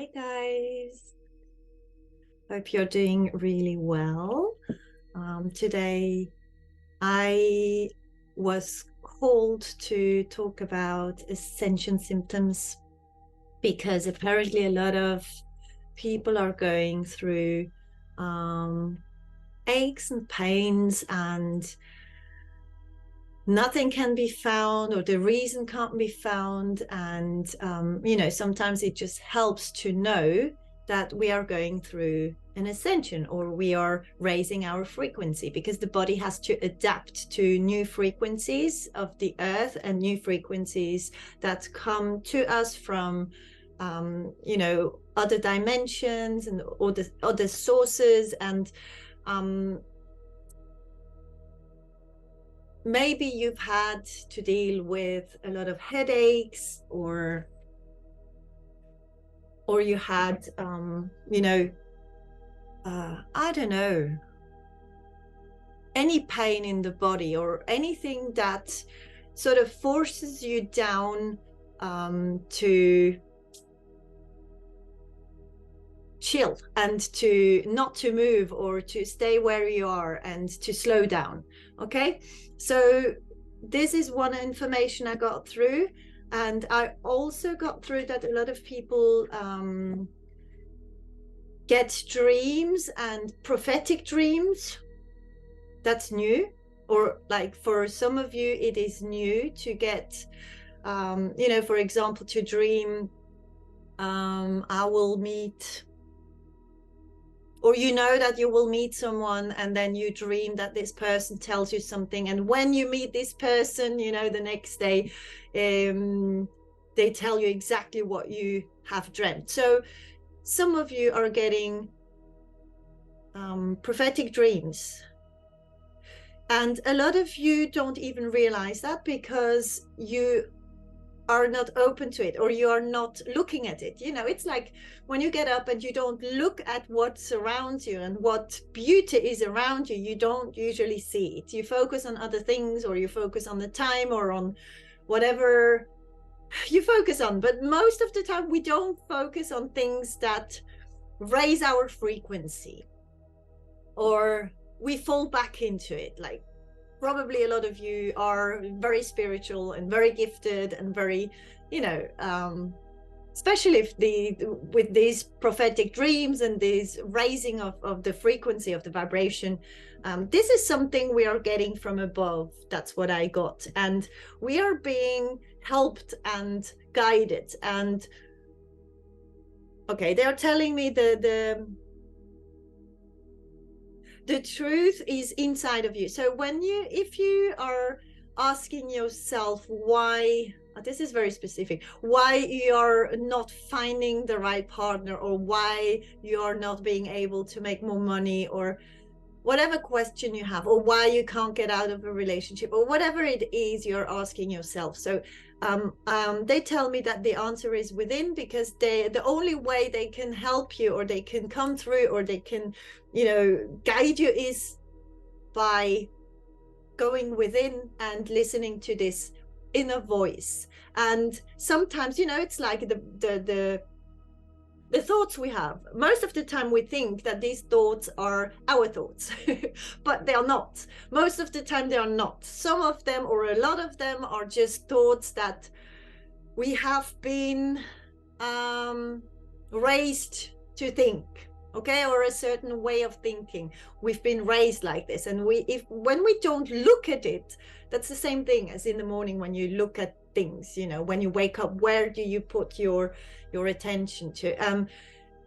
Hi guys, hope you're doing really well. Today I was called to talk about Ascension symptoms because apparently a lot of people are going through aches and pains, and nothing can be found, or the reason can't be found. And sometimes it just helps to know that we are going through an ascension, or we are raising our frequency, because the body has to adapt to new frequencies of the earth and new frequencies that come to us from other dimensions and other sources. And maybe you've had to deal with a lot of headaches, or you had I don't know, any pain in the body, or anything that sort of forces you down to chill, and to not to move, or to stay where you are, and to slow down. Okay, so this is one information I got through. And I also got through that a lot of people get dreams, and prophetic dreams. That's new, or like for some of you it is new to get for example, to dream I will meet, or that you will meet someone, and then you dream that this person tells you something, and when you meet this person, the next day they tell you exactly what you have dreamt. So some of you are getting prophetic dreams, and a lot of you don't even realize that, because you are not open to it, or you are not looking at it. It's like when you get up and you don't look at what surrounds you and what beauty is around you, you don't usually see it. You focus on other things, or you focus on the time, or on whatever you focus on. But most of the time we don't focus on things that raise our frequency, or we fall back into it. Like, probably a lot of you are very spiritual and very gifted and very, especially if with these prophetic dreams and this raising of the frequency of the vibration. This is something we are getting from above. That's what I got. And we are being helped and guided. And okay, they're telling me the truth is inside of you. So if you are asking yourself why, this is very specific, why you are not finding the right partner, or why you are not being able to make more money, or whatever question you have, or why you can't get out of a relationship, or whatever it is you're asking yourself. So they tell me that the answer is within, because the only way they can help you, or they can come through, or they can guide you, is by going within and listening to this inner voice. And sometimes it's like the thoughts we have. Most of the time we think that these thoughts are our thoughts, but they are not. Most of the time they are not. Some of them, or a lot of them, are just thoughts that we have been raised to think, okay, or a certain way of thinking. We've been raised like this, and when we don't look at it, that's the same thing as in the morning when you look at things. When you wake up, where do you put your attention to?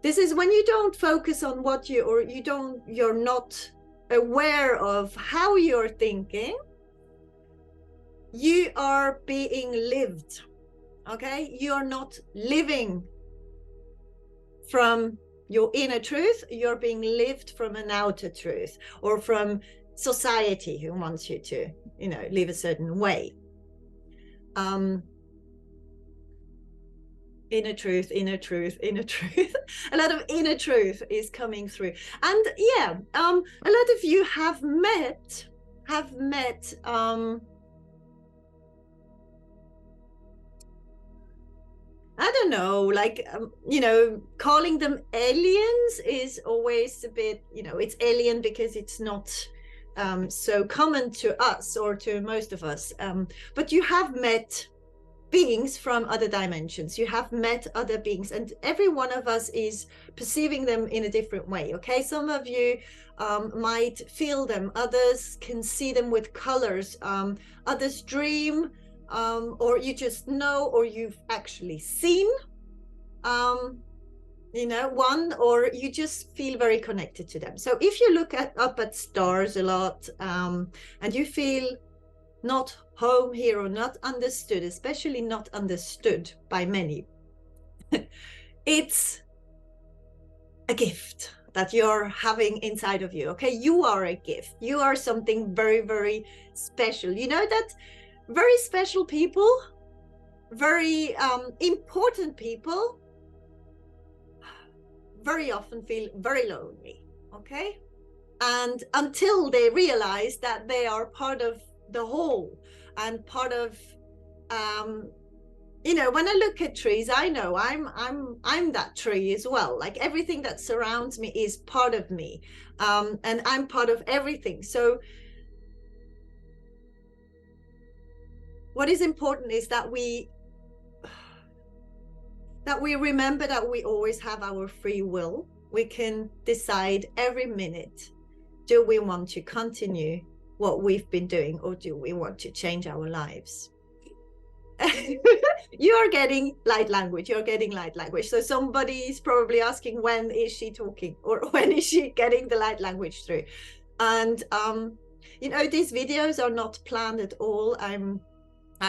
This is when you don't focus on what you're not aware of how you're thinking. You are being lived, okay? You're not living from your inner truth. You're being lived from an outer truth, or from society who wants you to live a certain way. Inner truth, inner truth, inner truth. A lot of inner truth is coming through. And yeah, a lot of you have met I don't know, like, calling them aliens is always a bit, it's alien because it's not so common to us or to most of us. But you have met beings from other dimensions. You have met other beings, and every one of us is perceiving them in a different way. Okay, some of you might feel them, others can see them with colors, others dream, or you just know, or you've actually seen one, or you just feel very connected to them. So if you look up at stars a lot, and you feel not home here or not understood, especially not understood by many, it's a gift that you're having inside of you. Okay, you are a gift. You are something very, very special. You know that very special people, very important people, very often feel very lonely. Okay, and until they realize that they are part of the whole and part of when I look at trees, I know I'm that tree as well. Like everything that surrounds me is part of me, and I'm part of everything. So what is important is that we remember that we always have our free will. We can decide every minute, do we want to continue what we've been doing, or do we want to change our lives? You are getting light language. You're getting light language. So somebody is probably asking, when is she talking, or when is she getting the light language through? And these videos are not planned at all. I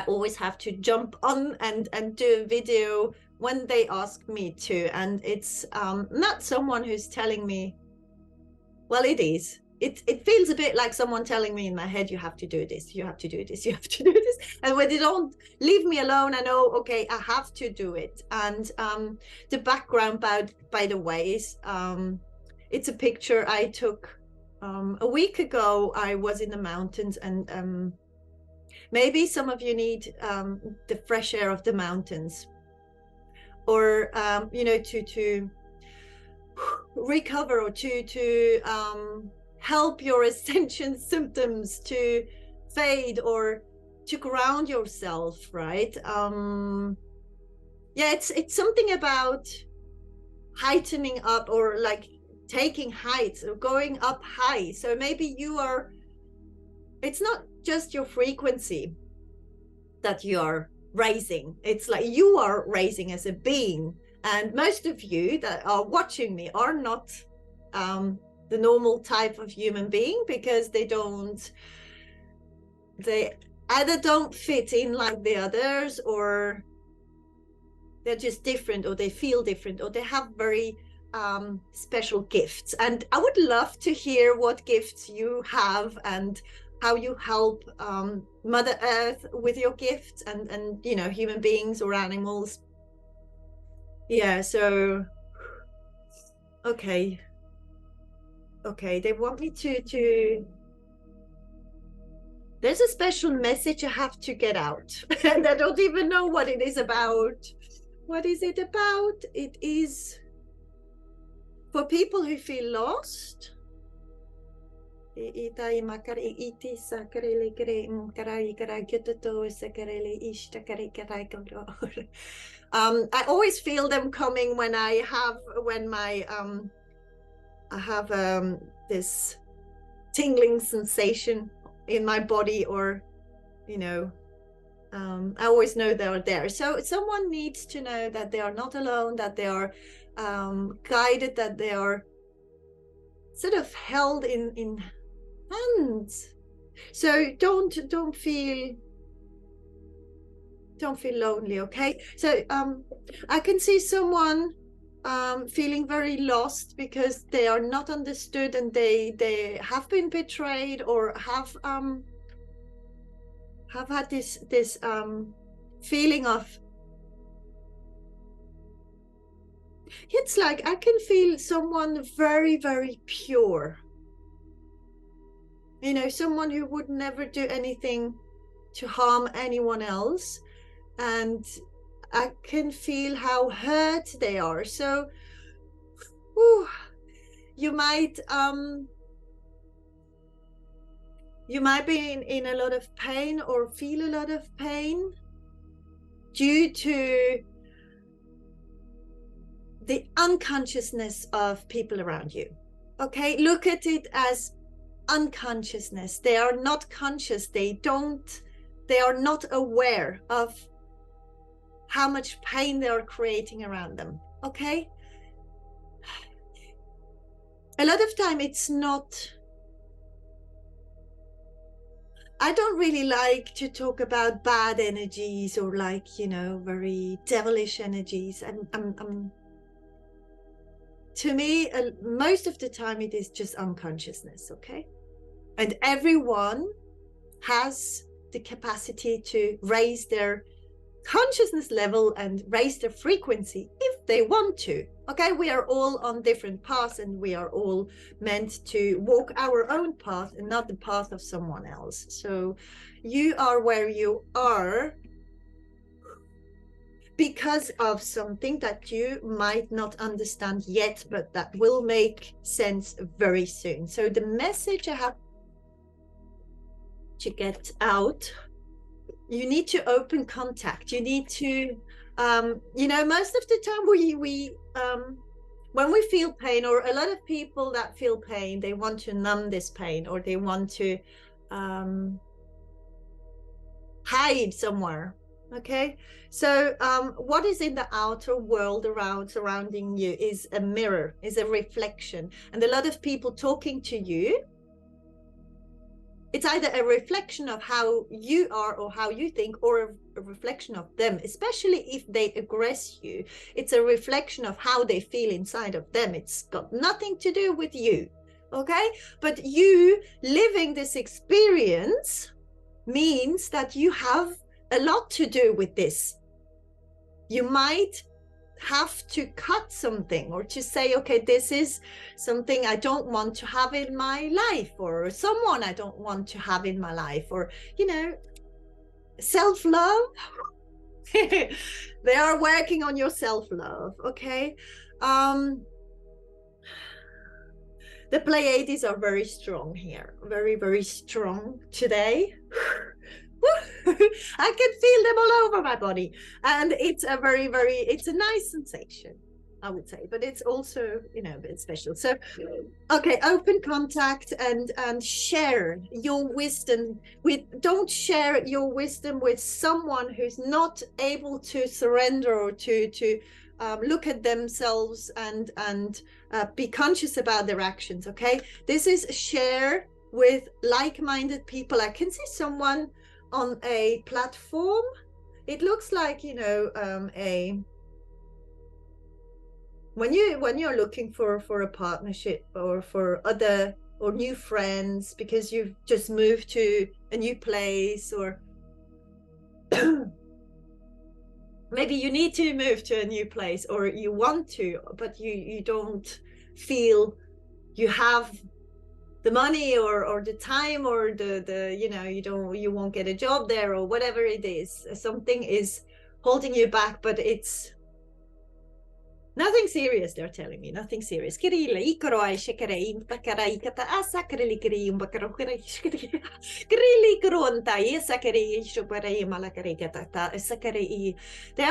always have to jump on and do a video when they ask me to, and it's not someone who's telling me, well, it is. It feels a bit like someone telling me in my head, you have to do this, you have to do this, you have to do this. And when they don't leave me alone, I know, okay, I have to do it. And the background, by the way, is it's a picture I took a week ago. I was in the mountains, and maybe some of you need the fresh air of the mountains, or to recover, or to help your ascension symptoms to fade, or to ground yourself, right? It's something about heightening up, or like taking heights, or going up high. So maybe it's not just your frequency that you're raising, it's like you are raising as a being. And most of you that are watching me are not the normal type of human being, because they either don't fit in like the others, or they're just different, or they feel different, or they have very special gifts. And I would love to hear what gifts you have, and how you help Mother Earth with your gifts, and human beings or animals. Yeah, so okay, they want me to there's a special message I have to get out, and I don't even know what it is about. What is it about? It is for people who feel lost. I always feel them coming when I have this tingling sensation in my body, or I always know they're there. So someone needs to know that they are not alone, that they are guided, that they are sort of held in hands. So don't feel lonely. Okay, so I can see someone feeling very lost because they are not understood, and they have been betrayed, or have had this feeling of, it's like I can feel someone very, very pure, someone who would never do anything to harm anyone else, and I can feel how hurt they are. So you might be in a lot of pain or feel a lot of pain due to the unconsciousness of people around you. Okay, look at it as unconsciousness. They are not conscious. They are not aware of how much pain they are creating around them. Okay, a lot of time it's not. I don't really like to talk about bad energies or like, you know, very devilish energies. To me, most of the time it is just unconsciousness, okay? And everyone has the capacity to raise their consciousness level and raise their frequency if they want to. Okay, we are all on different paths and we are all meant to walk our own path and not the path of someone else. So you are where you are because of something that you might not understand yet, but that will make sense very soon. So the message I have to get out, you need to open contact. You need to, you know, most of the time when we feel pain, or a lot of people that feel pain, they want to numb this pain, or they want to hide somewhere. Okay, so what is in the outer world surrounding you is a mirror, is a reflection, and a lot of people talking to you, it's either a reflection of how you are or how you think, or a reflection of them, especially if they aggress you. It's a reflection of how they feel inside of them. It's got nothing to do with you, okay? But you living this experience means that you have a lot to do with this. You might have to cut something, or to say, okay, this is something I don't want to have in my life, or someone I don't want to have in my life, or, you know, self-love. They are working on your self-love, okay? The Pleiades are very strong here, very, very strong today. I can feel them all over my body, and it's a very, very, it's a nice sensation, I would say, but it's also, you know, a bit special. So, okay, open contact and share your wisdom don't share your wisdom with someone who's not able to surrender or to look at themselves and be conscious about their actions. Okay, this is share with like-minded people. I can see someone on a platform. It looks like, you know, when you're looking for a partnership, or for other or new friends, because you've just moved to a new place, or maybe you need to move to a new place, or you want to, but you don't feel you have the money or the time, or the you know, you won't get a job there, or whatever it is. Something is holding you back, but it's nothing serious. They're telling me nothing serious. They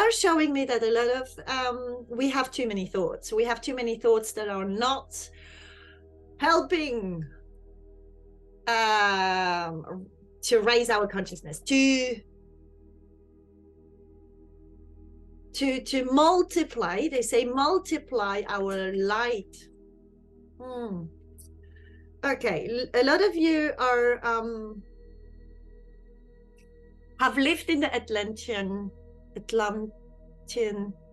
are showing me that a lot of we have too many thoughts. We have too many thoughts that are not helping to raise our consciousness, to multiply. They say multiply our light. Okay, a lot of you are have lived in the Atlantean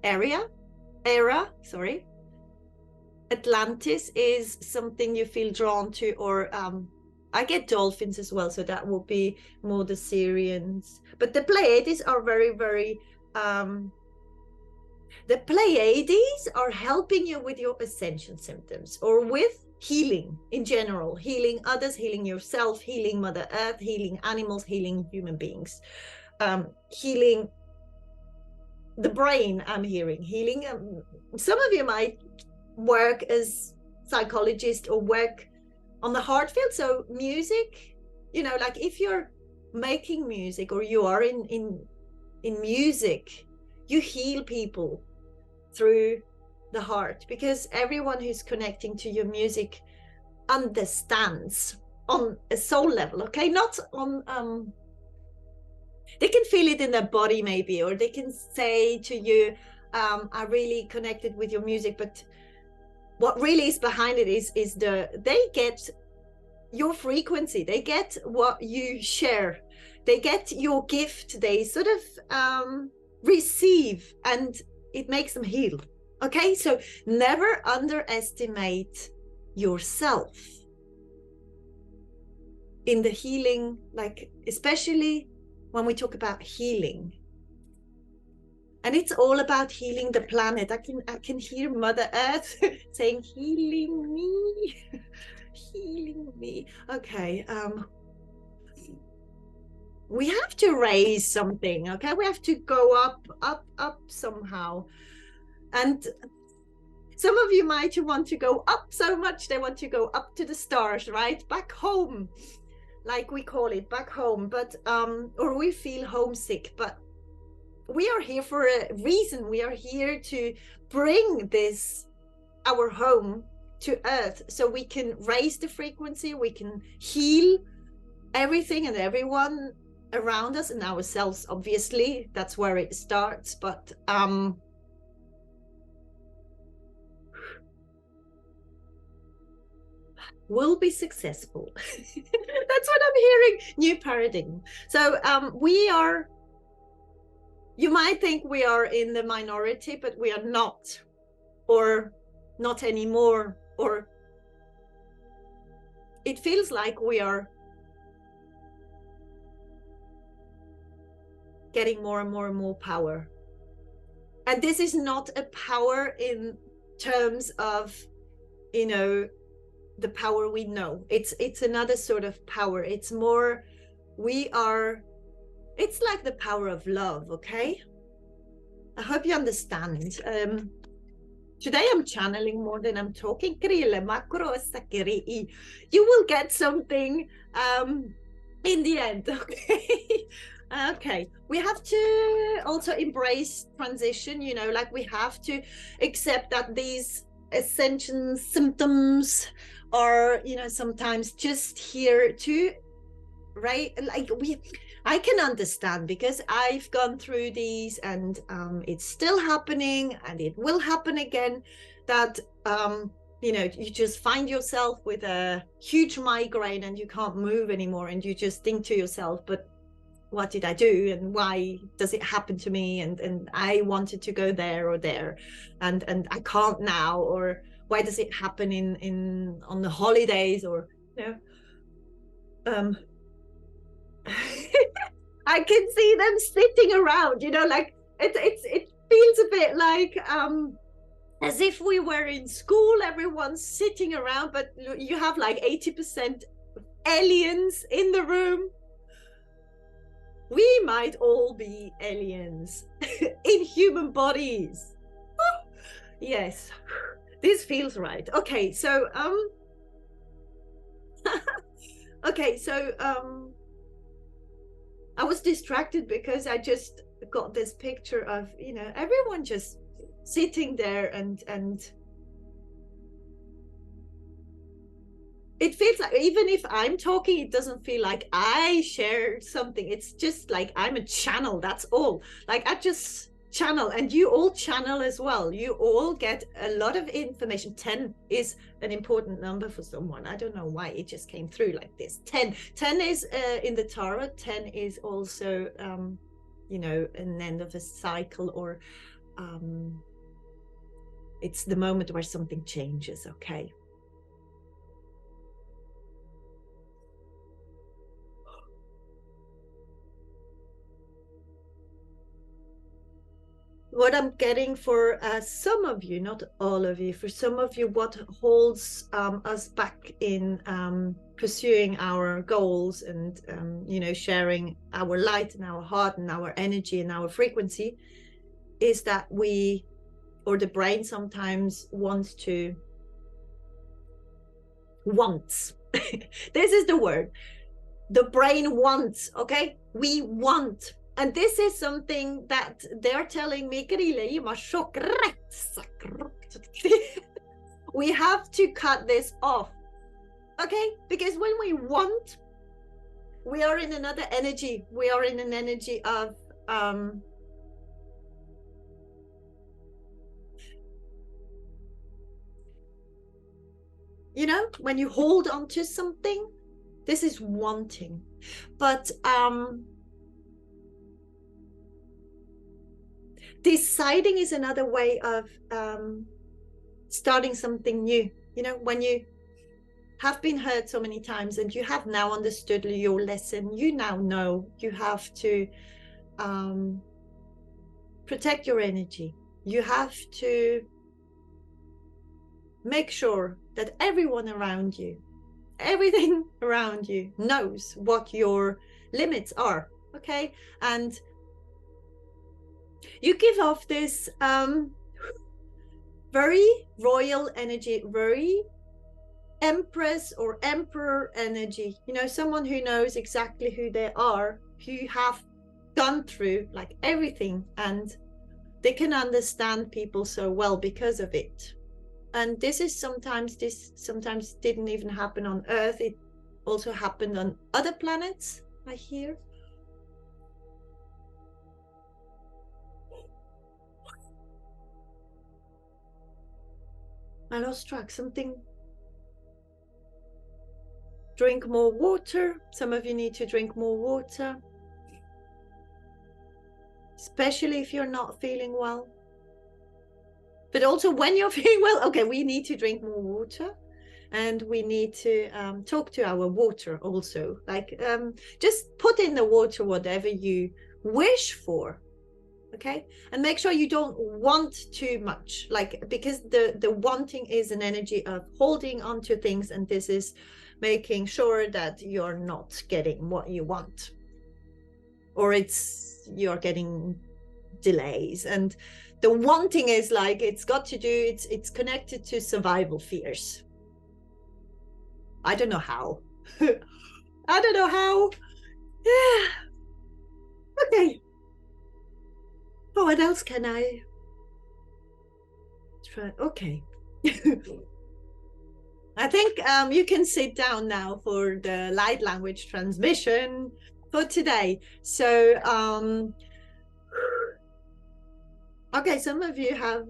era. Sorry, Atlantis is something you feel drawn to, or I get dolphins as well, so that will be more the Syrians. But the Pleiades are very, very the Pleiades are helping you with your ascension symptoms, or with healing in general, healing others, healing yourself, healing Mother Earth, healing animals, healing human beings, healing the brain. I'm hearing healing. Some of you might work as psychologist or work on the heart field. So music, you know, like if you're making music or you are in music, you heal people through the heart, because everyone who's connecting to your music understands on a soul level, okay? Not on they can feel it in their body maybe, or they can say to you, I really connected with your music, but what really is behind it is they get your frequency, they get what you share, they get your gift, they sort of receive, and it makes them heal. Okay, so never underestimate yourself in the healing, like especially when we talk about healing. And it's all about healing the planet. I can hear Mother Earth saying, healing me, healing me. Okay, we have to raise something, okay? We have to go up somehow. And some of you might want to go up so much, they want to go up to the stars, right? Back home, like we call it, back home. But or we feel homesick, but we are here for a reason. We are here to bring this, our home, to Earth, so we can raise the frequency, we can heal everything and everyone around us, and ourselves, obviously. That's where it starts. But we'll be successful. That's what I'm hearing. New paradigm. So we are, you might think we are in the minority, but we are not, or not anymore, or it feels like we are getting more and more and more power. And this is not a power in terms of, you know, the power we know. It's another sort of power. It's more, we are, it's like the power of love, okay? I hope you understand. Today I'm channeling more than I'm talking. You will get something in the end, okay? Okay, we have to also embrace transition, you know, like we have to accept that these ascension symptoms are, you know, sometimes just here to, right? Like I can understand, because I've gone through these, and it's still happening, and it will happen again, that you know, you just find yourself with a huge migraine and you can't move anymore, and you just think to yourself, but what did I do, and why does it happen to me, and I wanted to go there or there, and I can't now, or why does it happen in on the holidays, or, you know, I can see them sitting around, you know, like it feels a bit like as if we were in school, everyone's sitting around, but you have like 80% aliens in the room. We might all be aliens in human bodies. Yes, this feels right. Okay, so okay, so I was distracted because I just got this picture of, you know, everyone just sitting there, and it feels like, even if I'm talking, it doesn't feel like I shared something. It's just like I'm a channel, that's all. Like I just channel, and you all channel as well. You all get a lot of information. 10 is an important number for someone. I don't know why it just came through like this. 10 is in the tarot. 10 is also you know, an end of a cycle, or it's the moment where something changes. Okay, what I'm getting for some of you, not all of you, for some of you, what holds us back in pursuing our goals, and you know, sharing our light and our heart and our energy and our frequency, is that we, or the brain sometimes wants. This is the word. The brain wants, okay? We want. And this is something that they're telling me, we have to cut this off, okay? Because when we want, we are in another energy. We are in an energy of you know, when you hold on to something, this is wanting. But deciding is another way of starting something new. You know, when you have been hurt so many times and you have now understood your lesson, you now know you have to protect your energy. You have to make sure that everyone around you, everything around you knows what your limits are, okay? And you give off this very royal energy, very empress or emperor energy, you know, someone who knows exactly who they are, who have gone through like everything, and they can understand people so well because of it. And this sometimes didn't even happen on Earth. It also happened on other planets, I hear. I lost track. Something. Drink more water. Some of you need to drink more water, especially if you're not feeling well. But also when you're feeling well, okay, we need to drink more water, and we need to talk to our water also. Like just put in the water whatever you wish for, okay? And make sure you don't want too much, like, because the wanting is an energy of holding on to things, and this is making sure that you're not getting what you want, or you're getting delays. And the wanting is like, it's connected to survival fears. I don't know how. I don't know how. Yeah. Okay. Oh, what else can I try? Okay. I think you can sit down now for the light language transmission for today. So, okay, some of you have,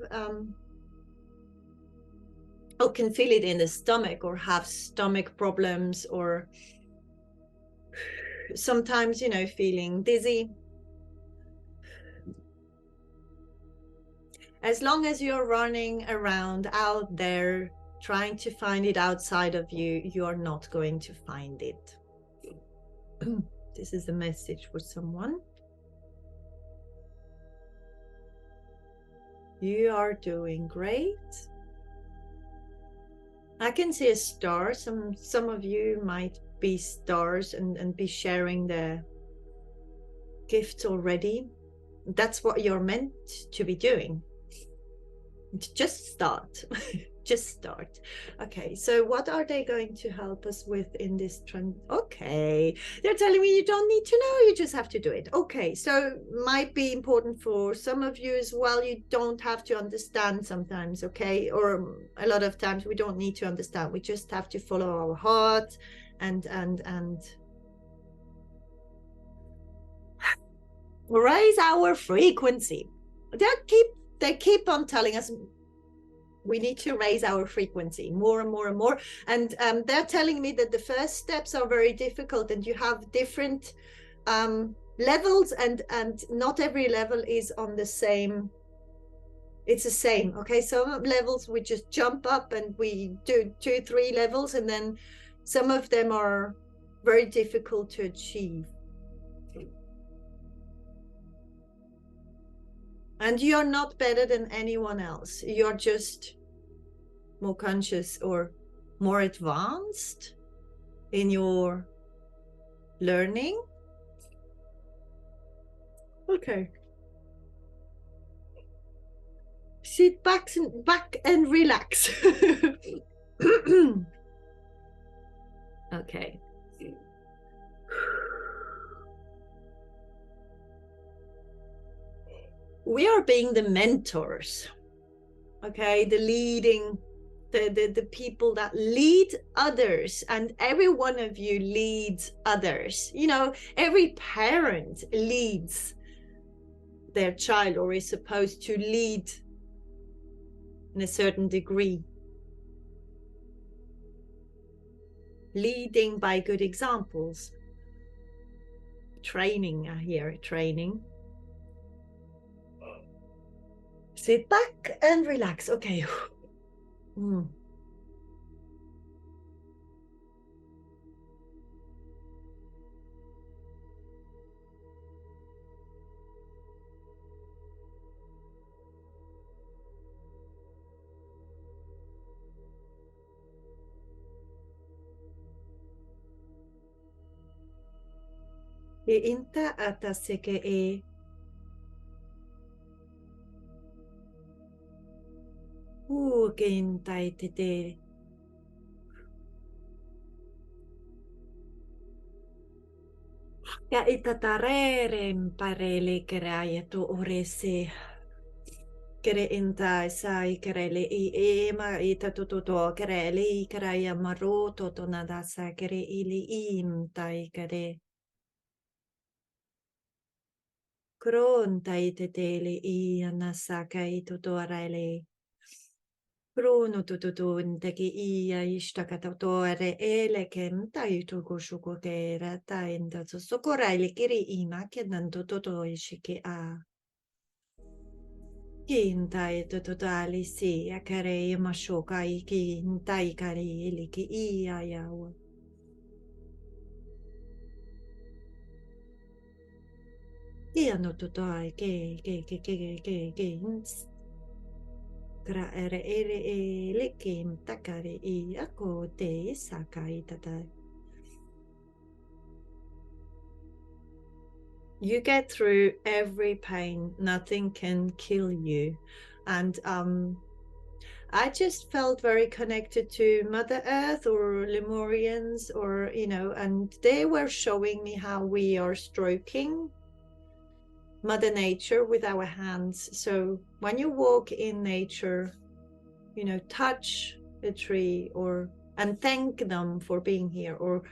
can feel it in the stomach, or have stomach problems, or sometimes, you know, feeling dizzy. As long as you're running around out there trying to find it outside of you, you're not going to find it. This is a message for someone. You are doing great. I can see a star. Some of you might be stars and be sharing the gifts already. That's what you're meant to be doing. Just start. Just start. Okay, so what are they going to help us with in this trend? Okay, they're telling me you don't need to know, you just have to do it. Okay, so might be important for some of you as well. You don't have to understand sometimes, okay? Or a lot of times we don't need to understand. We just have to follow our heart and raise our frequency. They keep on telling us we need to raise our frequency more and more and more. And they're telling me that the first steps are very difficult, and you have different levels, and not every level is on the same. It's the same, okay? Some levels we just jump up and we do 2-3 levels, and then some of them are very difficult to achieve. And you're not better than anyone else. You're just more conscious or more advanced in your learning. Okay. sit back and relax. Okay. We are being the mentors, okay, the leading, the people that lead others, and every one of you leads others. You know, every parent leads their child, or is supposed to lead in a certain degree. Leading by good examples. Training, I hear training. Sit back and relax. Okay. E inta ataseke e gentai te ja itatarere parele keraya to orese kere inta sai kerele e ma ita to kerele i keraya maroto to nadasa kere ili imtai kere krontai te tele I anasaka I to arele Bruno tututun teki ia istakatore ele kemta ituko shukokera ta enda sokoraili kiri ima kenan tutoto ishiki a. Kintai tututali si akare mashoka iki intai kari iliki ia yawa. Ia no tutai ke Gra ere lekim takare I ako te sakai tatai. You get through every pain. Nothing can kill you. And I just felt very connected to Mother Earth or Lemurians, or, you know, and they were showing me how we are stroking Mother Nature with our hands. So when you walk in nature, you know, touch a tree and thank them for being here, or,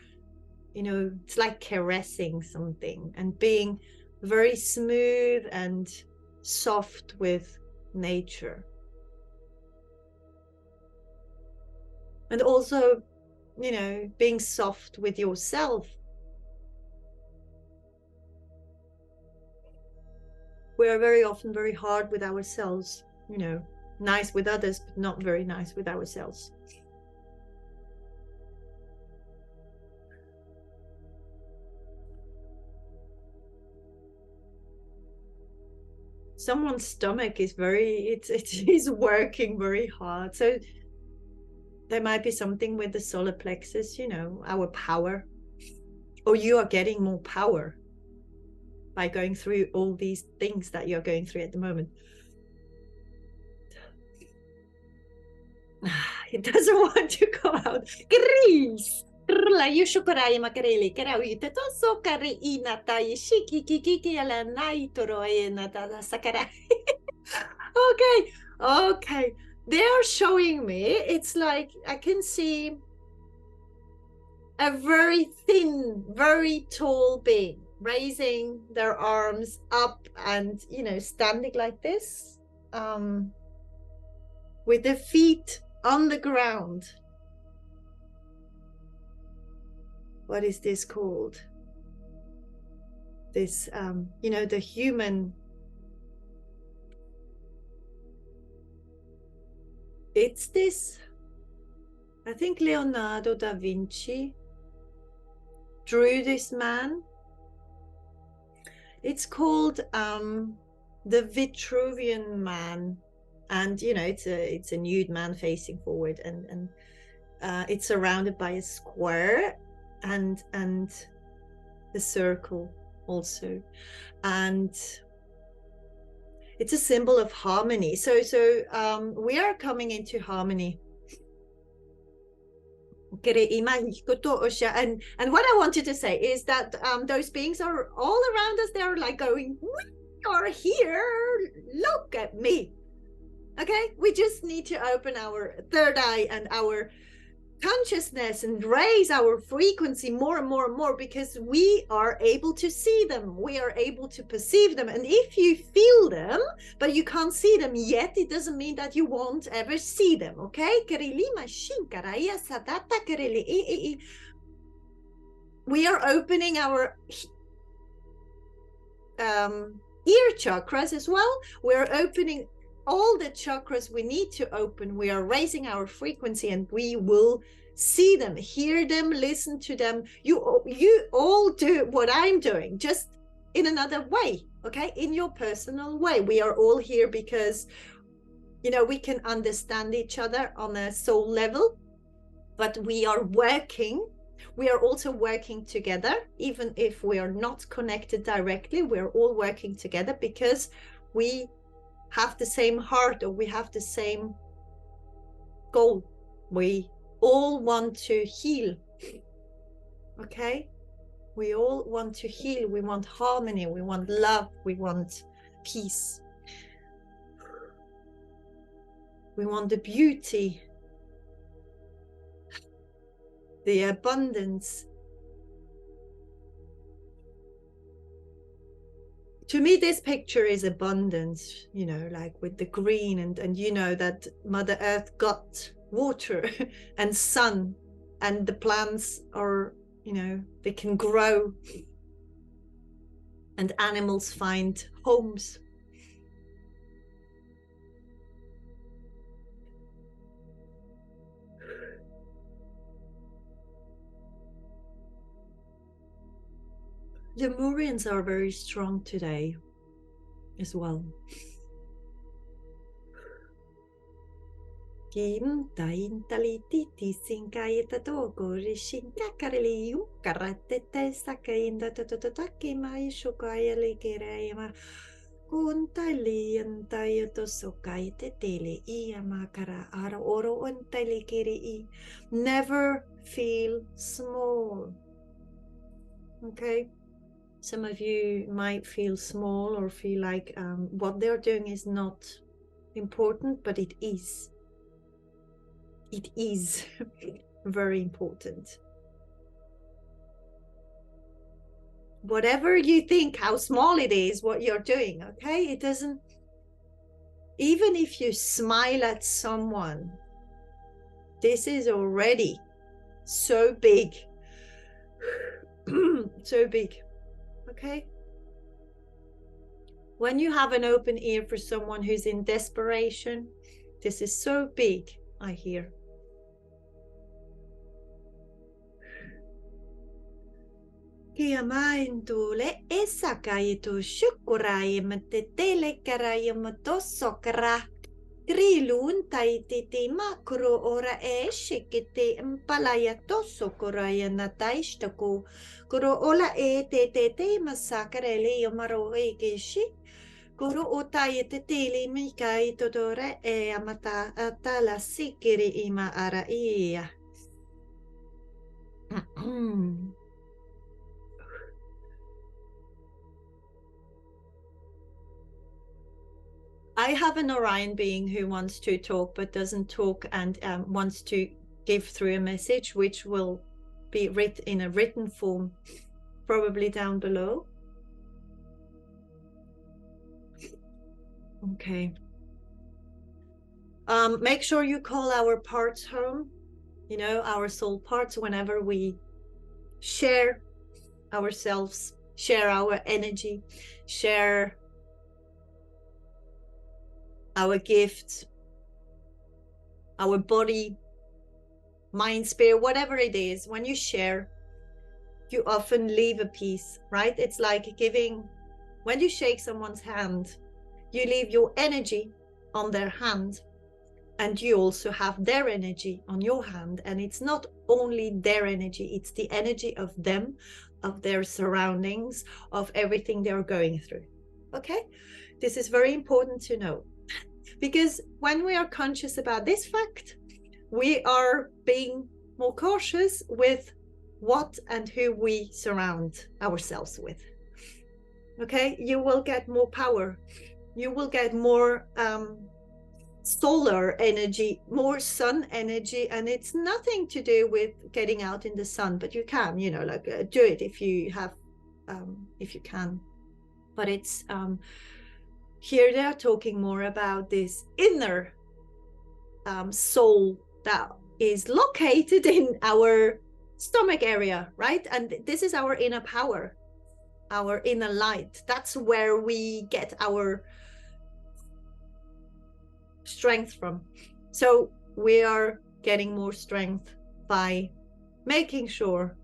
you know, it's like caressing something and being very smooth and soft with nature. And also, you know, being soft with yourself. We are very often very hard with ourselves, you know, nice with others, but not very nice with ourselves. Someone's stomach is it's working very hard. So there might be something with the solar plexus, you know, our power, or you are getting more power by going through all these things that you're going through at the moment. It doesn't want to come out. Grease. Okay, okay. They are showing me, it's like I can see a very thin, very tall being raising their arms up and, you know, standing like this, with their feet on the ground. What is this called? This, you know, the human. It's this, I think Leonardo da Vinci drew this man. It's called the Vitruvian Man, and, you know, it's a nude man facing forward, and it's surrounded by a square and a circle also, and It's a symbol of harmony. So we are coming into harmony. And what I wanted to say is that those beings are all around us. They're like going, we are here, look at me. Okay, we just need to open our third eye and our consciousness and raise our frequency more and more and more, because we are able to see them, we are able to perceive them. And if you feel them but you can't see them yet, it doesn't mean that you won't ever see them. Okay, we are opening our ear chakras as well. We're opening all the chakras we need to open. We are raising our frequency, and we will see them, hear them, listen to them. You all do what I'm doing, just in another way. Okay, in your personal way. We are all here because, you know, we can understand each other on a soul level, but we are working. We are also working together, even if we are not connected directly. We're all working together because we have the same heart, or we have the same goal. We all want to heal. Okay, we all want to heal. We want harmony, we want love, we want peace, we want the beauty, the abundance. To me, this picture is abundance, you know, like with the green, and you know that Mother Earth got water and sun, and the plants are, you know, they can grow, and animals find homes. Lemurians are very strong today as well. Kim tain taliti sinkai tato rishinka kareliu karatete sakainda tatotaki mai shukaya lekerema kuntali antayato sokai tetele iamakara ara oro untali kiri. Never feel small. Okay. Some of you might feel small or feel like what they're doing is not important, but it is. It is very important. Whatever you think, how small it is, what you're doing, okay? It doesn't, even if you smile at someone, this is already so big. So big. Okay, when you have an open ear for someone who's in desperation, this is so big, I hear. Kia maindule esakaito shukurai matetele karai matosokra grilun taititi makro ora shikete impalaya tosokoraya nataishtaku kuro ola te masakarele yomaro egeshi kuro otai tetele mikai todore amata atala sikiri ima araia. I have an Orion being who wants to talk but doesn't talk, and wants to give through a message, which will be written in a written form, probably down below. Okay. Make sure you call our parts home, you know, our soul parts, whenever we share ourselves, share our energy, share our gifts, our body, mind, spirit, whatever it is. When you share, you often leave a piece, right? It's like giving, when you shake someone's hand, you leave your energy on their hand, and you also have their energy on your hand. And it's not only their energy, it's the energy of them, of their surroundings, of everything they're going through. Okay, This is very important to know, because when we are conscious about this fact, we are being more cautious with what and who we surround ourselves with. Okay, you will get more power, you will get more solar energy, more sun energy, and it's nothing to do with getting out in the sun, but you can, you know, like do it if you have, if you can. But it's here they are talking more about this inner soul that is located in our stomach area, right? And this is our inner power, our inner light. That's where we get our strength from. So we are getting more strength by making sure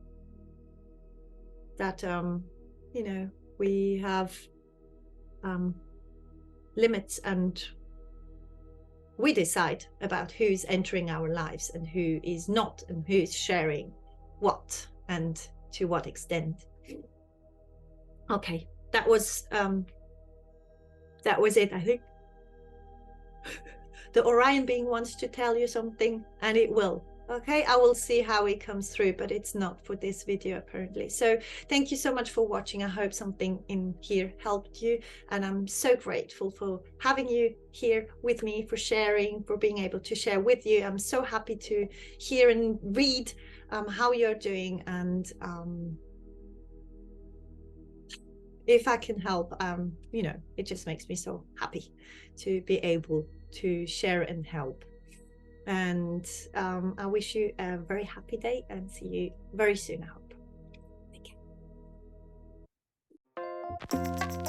that you know, we have limits, and we decide about who's entering our lives and who is not, and who's sharing what and to what extent. Okay, that was it, I think. The Orion being wants to tell you something, and it will. Okay, I will see how it comes through, but it's not for this video apparently. So thank you so much for watching. I hope something in here helped you, and I'm so grateful for having you here with me, for sharing, for being able to share with you. I'm so happy to hear and read how you're doing, and if I can help, you know, it just makes me so happy to be able to share and help. And I wish you a very happy day, and see you very soon, I hope. Take care.